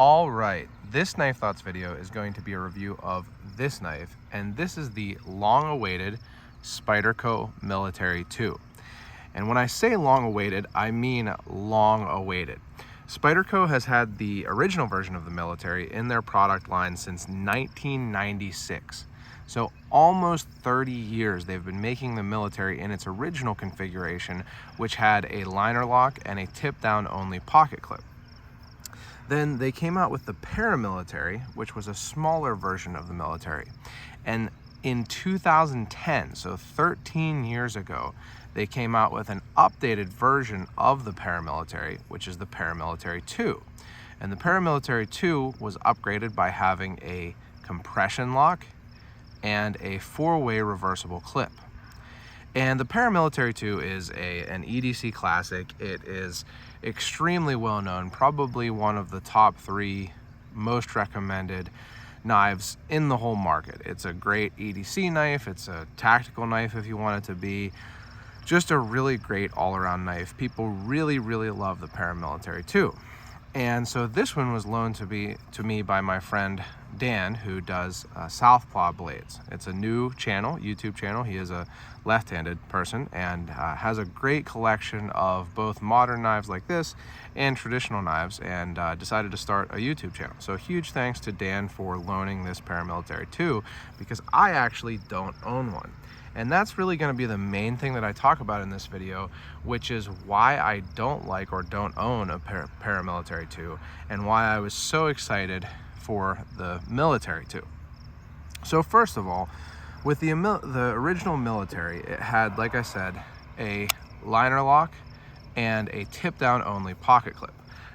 All right, this Knife Thoughts video is going to be a review of this knife, and this is the long-awaited Spyderco Military 2. And when I say long-awaited, I mean long-awaited. Spyderco has had the original version of the Military in their product line since 1996. So almost 30 years they've been making the Military in its original configuration, which had a liner lock and a tip-down only pocket clip. Then they came out with the Paramilitary, which was a smaller version of the Military. And in 2010, so 13 years ago, they came out with an updated version of the Paramilitary, which is the Paramilitary 2. And the Paramilitary 2 was upgraded by having a compression lock and a 4-way reversible clip. And the Paramilitary 2 is an EDC classic. It is extremely well known, probably one of the top 3 most recommended knives in the whole market. It's a great EDC knife. It's a tactical knife if you want it to be. Just a really great all-around knife. People really, really love the Paramilitary 2. And so this one was loaned to me by my friend Dan, who does Southpaw blades. It's a new channel, YouTube channel. He is a left-handed person and has a great collection of both modern knives like this and traditional knives, and decided to start a YouTube channel. So huge thanks to Dan for loaning this Paramilitary 2, because I actually don't own one. And that's really going to be the main thing that I talk about in this video, which is why I don't like or don't own a Paramilitary 2, and why I was so excited for the Military 2. So first of all, with the original Military, it had, like I said, a liner lock and a tip-down only pocket clip.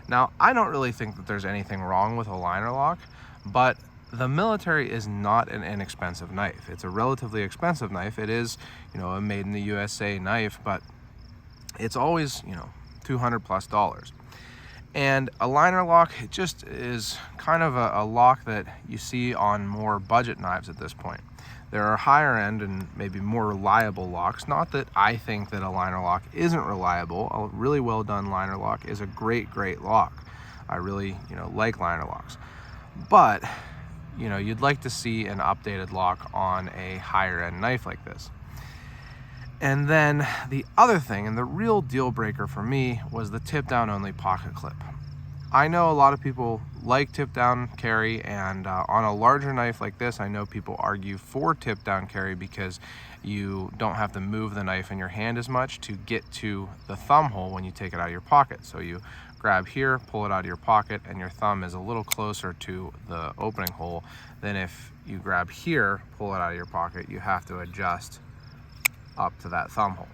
Now, I don't really think that there's anything wrong with a liner lock, but the Military is not an inexpensive knife. It's a relatively expensive knife. It is, a made in the USA knife, but it's always, $200+. And a liner lock, it just is kind of a lock that you see on more budget knives at this point. There are higher end and maybe more reliable locks. Not that I think that a liner lock isn't reliable. A really well done liner lock is a great lock. I really, like liner locks. But you'd like to see an updated lock on a higher end knife like this. And then the other thing, and the real deal breaker for me, was the tip down only pocket clip. I know a lot of people like tip down carry, and on a larger knife like this, I know people argue for tip down carry because you don't have to move the knife in your hand as much to get to the thumb hole when you take it out of your pocket. So you grab here, pull it out of your pocket, and your thumb is a little closer to the opening hole than if you grab here, pull it out of your pocket, you have to adjust up to that thumb hole.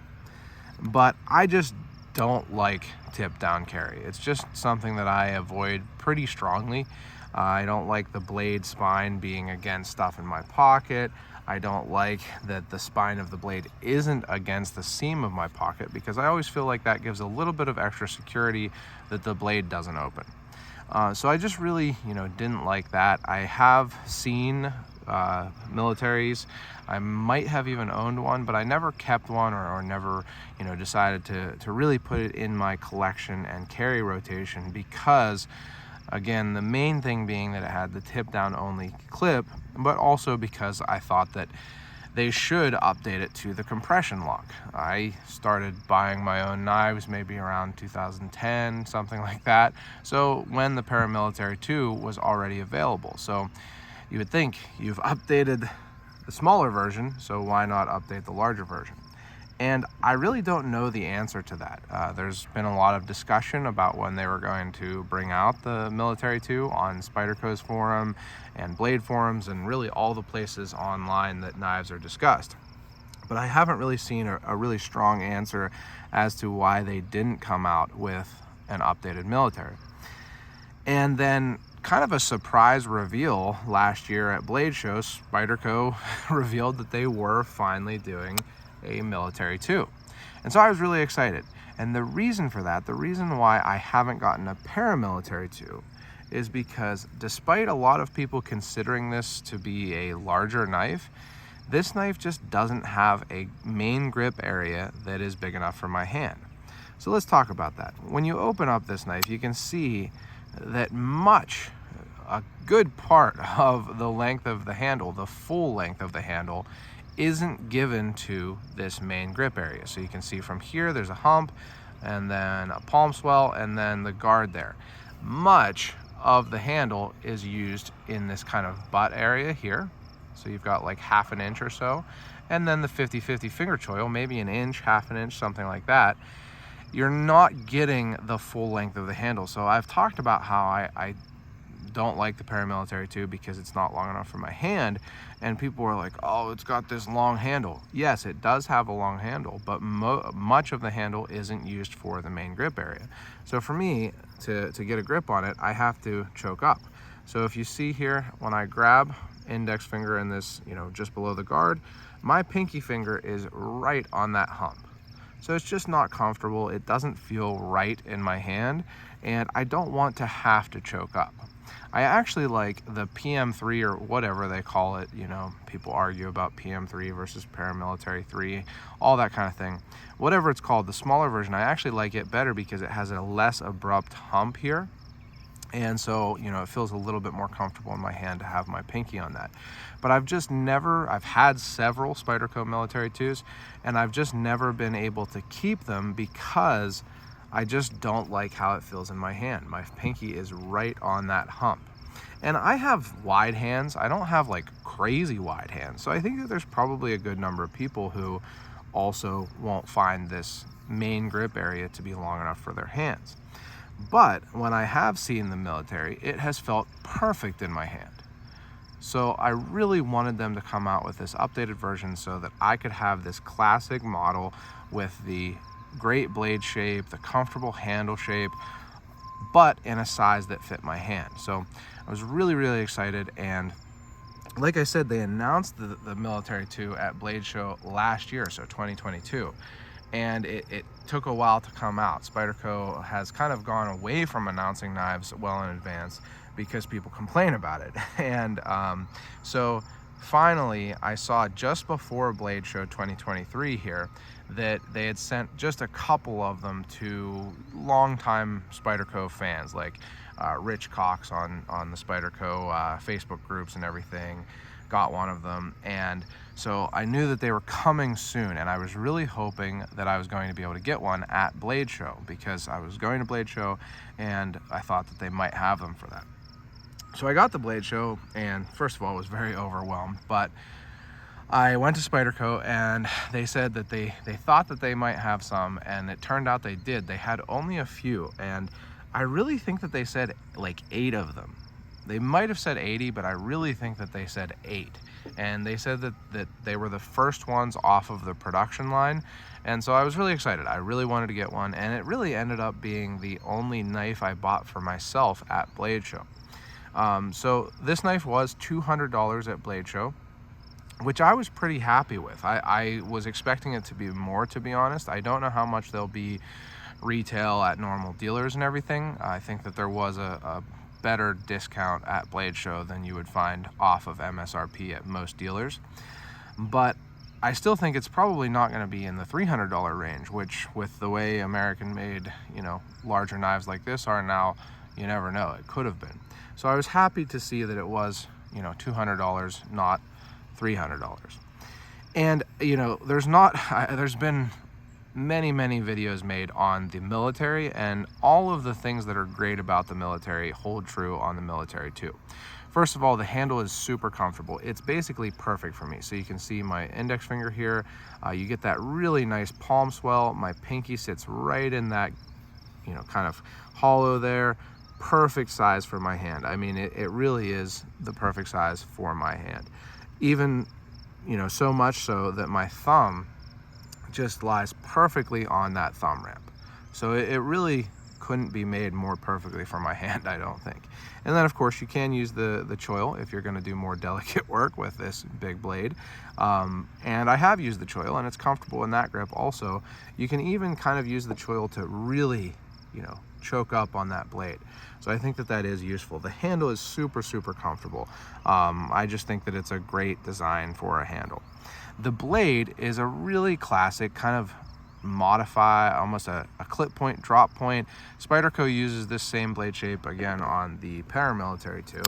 But I just don't like tip down carry. It's just something that I avoid pretty strongly. I don't like the blade spine being against stuff in my pocket. I don't like that the spine of the blade isn't against the seam of my pocket, because I always feel like that gives a little bit of extra security that the blade doesn't open. So I just really, didn't like that. I have seen Militaries. I might have even owned one, but I never kept one or never, decided to really put it in my collection and carry rotation, because again, the main thing being that it had the tip down only clip, but also because I thought that they should update it to the compression lock. I started buying my own knives maybe around 2010, something like that. So when the Paramilitary 2 was already available. So you would think you've updated the smaller version, so why not update the larger version? And I really don't know the answer to that. There's been a lot of discussion about when they were going to bring out the Military 2 on Spyderco's forum and Blade forums and really all the places online that knives are discussed. But I haven't really seen a really strong answer as to why they didn't come out with an updated Military. And then kind of a surprise reveal last year at Blade Show, Spyderco revealed that they were finally doing a Military 2. And so I was really excited. And the reason for that, the reason why I haven't gotten a Paramilitary 2, is because despite a lot of people considering this to be a larger knife, this knife just doesn't have a main grip area that is big enough for my hand. So let's talk about that. When you open up this knife, you can see that much a good part of the length of the handle, the full length of the handle, isn't given to this main grip area. So you can see from here, there's a hump, and then a palm swell, and then the guard there. Much of the handle is used in this kind of butt area here. So you've got like half an inch or so, and then the 50-50 finger choil, maybe an inch, half an inch, something like that. You're not getting the full length of the handle. So I've talked about how I don't like the Paramilitary 2 because it's not long enough for my hand, and people were like, oh, it's got this long handle. Yes, it does have a long handle, but much of the handle isn't used for the main grip area. So for me to get a grip on it, I have to choke up. So if you see here, when I grab index finger in this, just below the guard, my pinky finger is right on that hump. So it's just not comfortable. It doesn't feel right in my hand, and I don't want to have to choke up. I actually like the PM3 or whatever they call it. People argue about PM3 versus Paramilitary 3, all that kind of thing. Whatever it's called, the smaller version, I actually like it better because it has a less abrupt hump here. And so, it feels a little bit more comfortable in my hand to have my pinky on that. But I've had several Spyderco Military 2s, and I've just never been able to keep them because I just don't like how it feels in my hand. My pinky is right on that hump. And I have wide hands. I don't have like crazy wide hands. So I think that there's probably a good number of people who also won't find this main grip area to be long enough for their hands. But when I have seen the military, it has felt perfect in my hand. So I really wanted them to come out with this updated version so that I could have this classic model with the great blade shape, the comfortable handle shape, but in a size that fit my hand. So I was really, really excited. And like I said, they announced the Military 2 at Blade Show last year, so 2022. And it took a while to come out. Spyderco has kind of gone away from announcing knives well in advance because people complain about it. And so finally, I saw just before Blade Show 2023 here that they had sent just a couple of them to longtime Spyderco fans, like Rich Cox on the Spyderco Facebook groups and everything, got one of them. And so I knew that they were coming soon, and I was really hoping that I was going to be able to get one at Blade Show because I was going to Blade Show and I thought that they might have them for that. So I got the Blade Show, and first of all, I was very overwhelmed, but I went to Spyderco and they said that they thought that they might have some, and it turned out they did. They had only a few, and I really think that they said like 8 of them. They might have said 80, but I really think that they said 8. And they said that they were the first ones off of the production line. And so I was really excited. I really wanted to get one, and it really ended up being the only knife I bought for myself at Blade Show. So this knife was $200 at Blade Show, which I was pretty happy with. I was expecting it to be more, to be honest. I don't know how much they'll be retail at normal dealers and everything. I think that there was a better discount at Blade Show than you would find off of MSRP at most dealers. But I still think it's probably not going to be in the $300 range, which with the way American-made, larger knives like this are now, you never know. It could have been. So I was happy to see that it was, $200, not $300. And, there's been many videos made on the military, and all of the things that are great about the military hold true on the military too. First of all, the handle is super comfortable. It's basically perfect for me. So you can see my index finger here. You get that really nice palm swell. My pinky sits right in that, kind of hollow there. Perfect size for my hand. I mean, it really is the perfect size for my hand. Even, so much so that my thumb just lies perfectly on that thumb ramp. So it really couldn't be made more perfectly for my hand, I don't think. And then of course you can use the choil if you're going to do more delicate work with this big blade. And I have used the choil, and it's comfortable in that grip also. You can even kind of use the choil to really, choke up on that blade. So I think that is useful. The handle is super comfortable. I just think that it's a great design for a handle. The blade is a really classic kind of modify, almost a clip point, drop point. Spyderco uses this same blade shape again on the Paramilitary 2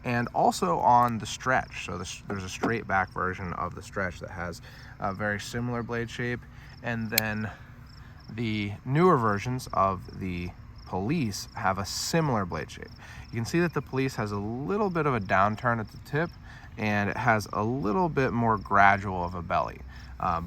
and also on the Stretch. So there's a straight back version of the Stretch that has a very similar blade shape, and then the newer versions of the Police have a similar blade shape. You can see that the Police has a little bit of a downturn at the tip, and it has a little bit more gradual of a belly,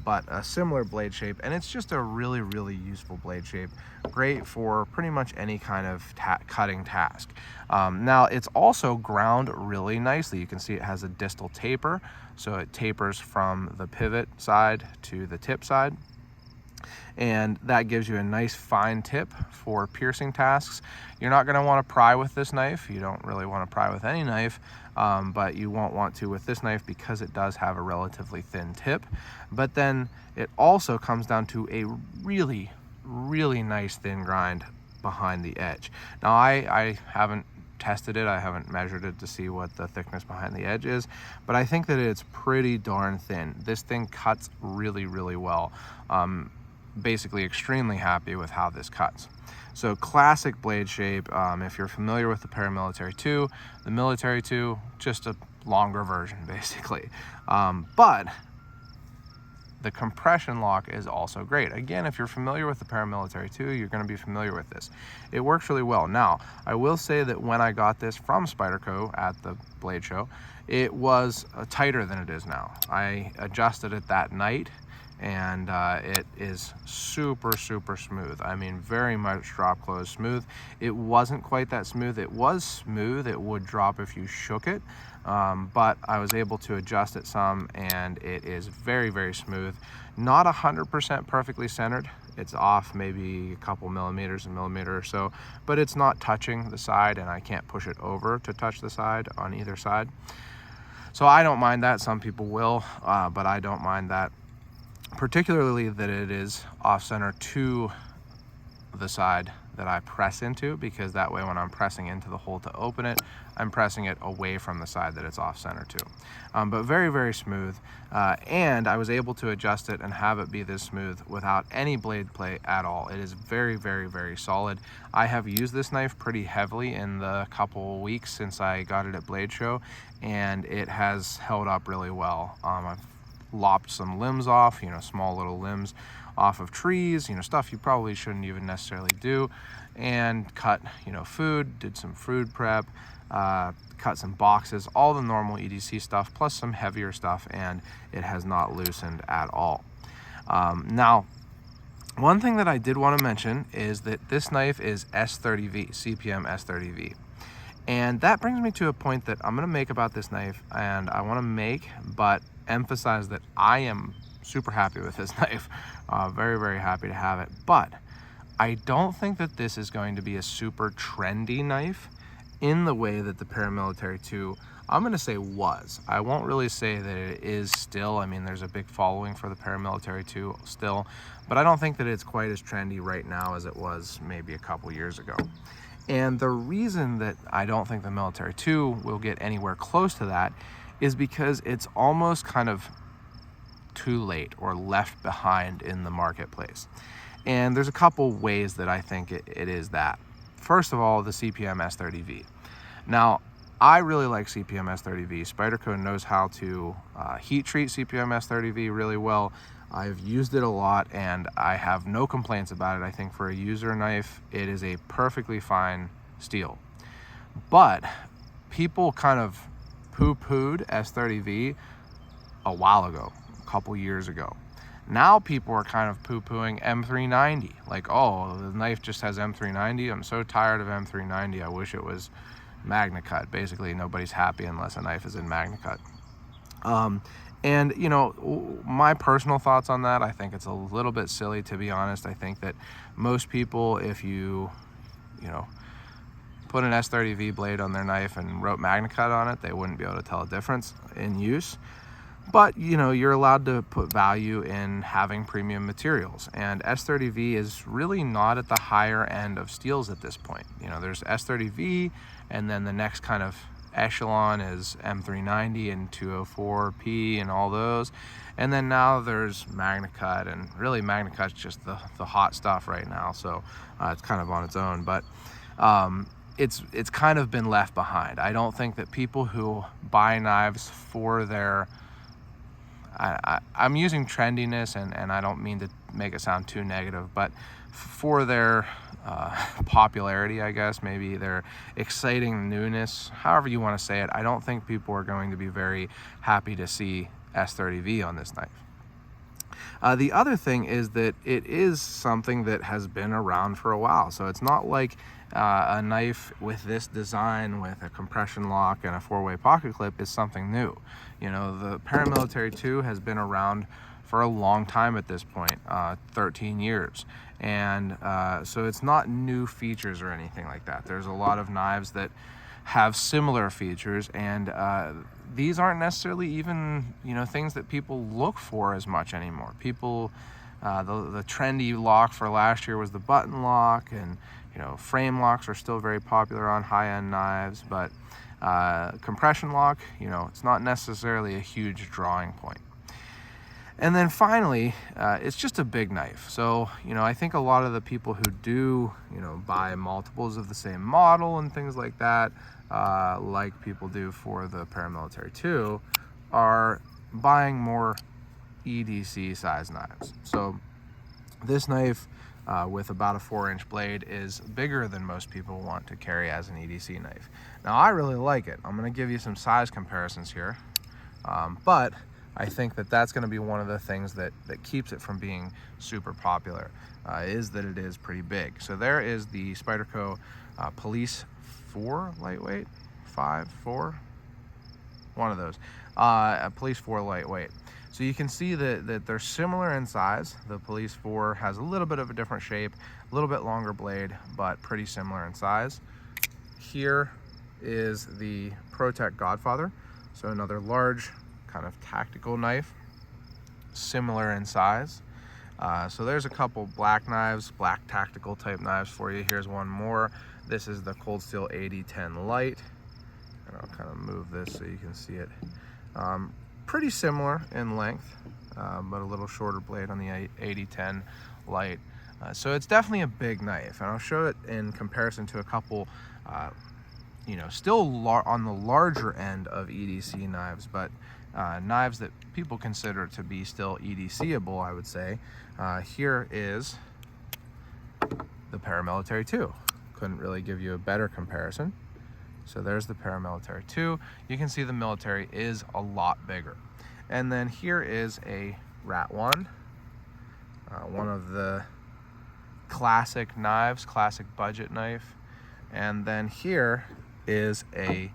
but a similar blade shape, and it's just a really, really useful blade shape. Great for pretty much any kind of cutting task. Now, it's also ground really nicely. You can see it has a distal taper, so it tapers from the pivot side to the tip side, and that gives you a nice fine tip for piercing tasks. You're not going to want to pry with this knife. You don't really want to pry with any knife, but you won't want to with this knife because it does have a relatively thin tip. But then it also comes down to a really, really nice thin grind behind the edge. Now, I haven't tested it, I haven't measured it to see what the thickness behind the edge is, but I think that it's pretty darn thin. This thing cuts really, really well. Basically extremely happy with how this cuts. So classic blade shape. If you're familiar with the Paramilitary 2, the Military 2, just a longer version basically. But the compression lock is also great. Again, if you're familiar with the Paramilitary 2, you're going to be familiar with this. It works really well. Now, I will say that when I got this from Spyderco at the Blade Show, it was tighter than it is now. I adjusted it that night, and it is super, super smooth. I mean, very much drop close smooth. It wasn't quite that smooth. It was smooth. It would drop if you shook it, but I was able to adjust it some, and it is very, very smooth. Not 100% perfectly centered. It's off maybe a couple millimeters, a millimeter or so, but it's not touching the side, and I can't push it over to touch the side on either side. So I don't mind that. Some people will, but I don't mind that. Particularly that it is off center to the side that I press into, because that way when I'm pressing into the hole to open it, I'm pressing it away from the side that it's off center to. But very, very smooth, and I was able to adjust it and have it be this smooth without any blade play at all. It is very, very, very solid. I have used this knife pretty heavily in the couple weeks since I got it at Blade Show, and it has held up really well. I've lopped some limbs off, small little limbs off of trees, stuff you probably shouldn't even necessarily do, and cut, food, did some food prep, cut some boxes, all the normal EDC stuff, plus some heavier stuff, and it has not loosened at all. Now, one thing that I did want to mention is that this knife is S30V, CPM S30V. And that brings me to a point that I'm going to make about this knife, and I want to make, but emphasize that I am super happy with this knife. Very, very happy to have it. But I don't think that this is going to be a super trendy knife in the way that the Paramilitary 2, I'm going to say was. I won't really say that it is still. I mean, there's a big following for the Paramilitary 2 still, but I don't think that it's quite as trendy right now as it was maybe a couple years ago. And the reason that I don't think the Military 2 will get anywhere close to that is because it's almost kind of too late or left behind in the marketplace. And there's a couple ways that I think it is that. First of all, the CPM S30V. Now, I really like CPM S30V. Spyderco knows how to heat treat CPM S30V really well. I've used it a lot, and I have no complaints about it. I think for a user knife, it is a perfectly fine steel. But people kind of poo-pooed S30V a while ago, a couple years ago. Now people are kind of poo-pooing M390. Like, oh, the knife just has M390. I'm so tired of M390. I wish it was Magna Cut. Basically, nobody's happy unless a knife is in Magna Cut. And, my personal thoughts on that, I think it's a little bit silly, to be honest. I think that most people, if you put an S30V blade on their knife and wrote Magna Cut on it, they wouldn't be able to tell a difference in use. But, you're allowed to put value in having premium materials. And S30V is really not at the higher end of steels at this point. There's S30V, and then the next kind of echelon is M390 and 204P and all those. And then now there's MagnaCut, and really MagnaCut's just the hot stuff right now, so it's kind of on its own. But it's kind of been left behind. I don't think that people who buy knives for their I'm using trendiness, and I don't mean to make it sound too negative, but for their popularity, I guess, maybe their exciting newness, however you want to say it, I don't think people are going to be very happy to see S30V on this knife. The other thing is that it is something that has been around for a while, so it's not like a knife with this design with a compression lock and a 4-way pocket clip is something new. You know, the Paramilitary 2 has been around for a long time at this point, 13 years. And so it's not new features or anything like that. There's a lot of knives that have similar features, and these aren't necessarily even, you know, things that people look for as much anymore. People, the trendy lock for last year was the button lock, and you know, frame locks are still very popular on high-end knives, but compression lock, you know, it's not necessarily a huge drawing point. And then finally, it's just a big knife. So, you know, I think a lot of the people who do, you know, buy multiples of the same model and things like that, like people do for the Paramilitary 2, are buying more EDC size knives. So this knife with about a 4-inch blade is bigger than most people want to carry as an EDC knife. Now, I really like it. I'm going to give you some size comparisons here, but I think that that's going to be one of the things that keeps it from being super popular, is that it is pretty big. So there is the Spyderco Police 4 lightweight, 5, 4, one of those, a Police 4 lightweight. So you can see that they're similar in size. The Police 4 has a little bit of a different shape, a little bit longer blade, but pretty similar in size. Here is the ProTech Godfather, so another large kind of tactical knife, similar in size. So there's a couple black knives, black tactical type knives for you. Here's one more. This is the Cold Steel 8010 Light, and I'll kind of move this so you can see it. Pretty similar in length, but a little shorter blade on the 8010 Light. So it's definitely a big knife, and I'll show it in comparison to a couple, you know, still on the larger end of EDC knives, but knives that people consider to be still EDC-able, I would say. Here is the Paramilitary 2. Couldn't really give you a better comparison. So there's the Paramilitary 2. You can see the military is a lot bigger. And then here is a Rat 1, one of the classic knives, classic budget knife. And then here is a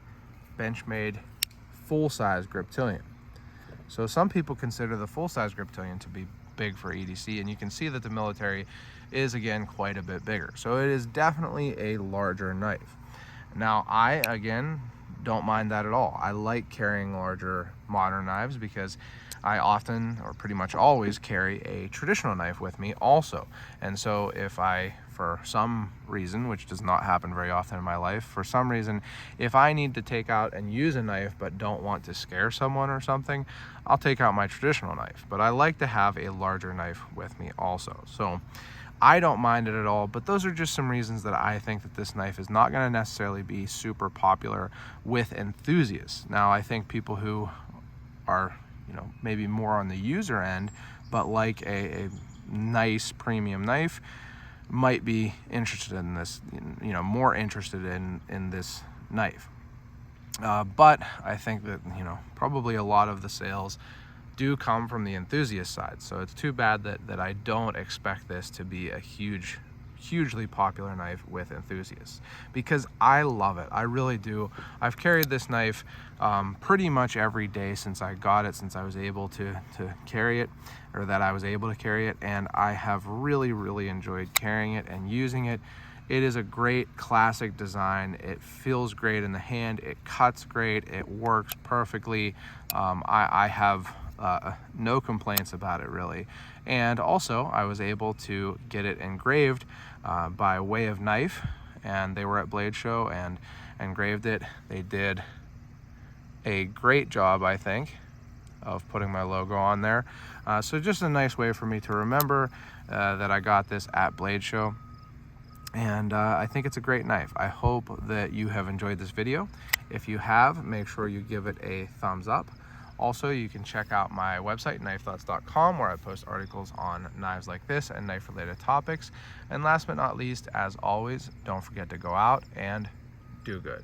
Benchmade full-size Griptilian. So some people consider the full-size Griptilian to be big for EDC, and you can see that the military is, again, quite a bit bigger. So it is definitely a larger knife. Now, I, again, don't mind that at all. I like carrying larger modern knives because I often, or pretty much always, carry a traditional knife with me also. And so if I, for some reason, which does not happen very often in my life, for some reason, if I need to take out and use a knife but don't want to scare someone or something, I'll take out my traditional knife. But I like to have a larger knife with me also. So I don't mind it at all, but those are just some reasons that I think that this knife is not going to necessarily be super popular with enthusiasts. Now, I think people who are, you know, maybe more on the user end, but like a nice premium knife, might be interested in this, you know, more interested in this knife. But I think that, you know, probably a lot of the sales do come from the enthusiast side. So it's too bad that I don't expect this to be a hugely popular knife with enthusiasts, because I love it. I really do. I've carried this knife pretty much every day since I got it, since I was able to carry it, or that I was able to carry it, and I have really enjoyed carrying it and using it. It is a great classic design. It feels great in the hand. It cuts great. It works perfectly. I have no complaints about it, really. And also, I was able to get it engraved by way of knife, and they were at Blade Show and engraved it. They did a great job, I think, of putting my logo on there. So just a nice way for me to remember that I got this at Blade Show. And I think it's a great knife. I hope that you have enjoyed this video. If you have, make sure you give it a thumbs up. Also, you can check out my website, knifethoughts.com, where I post articles on knives like this and knife-related topics. And last but not least, as always, don't forget to go out and do good.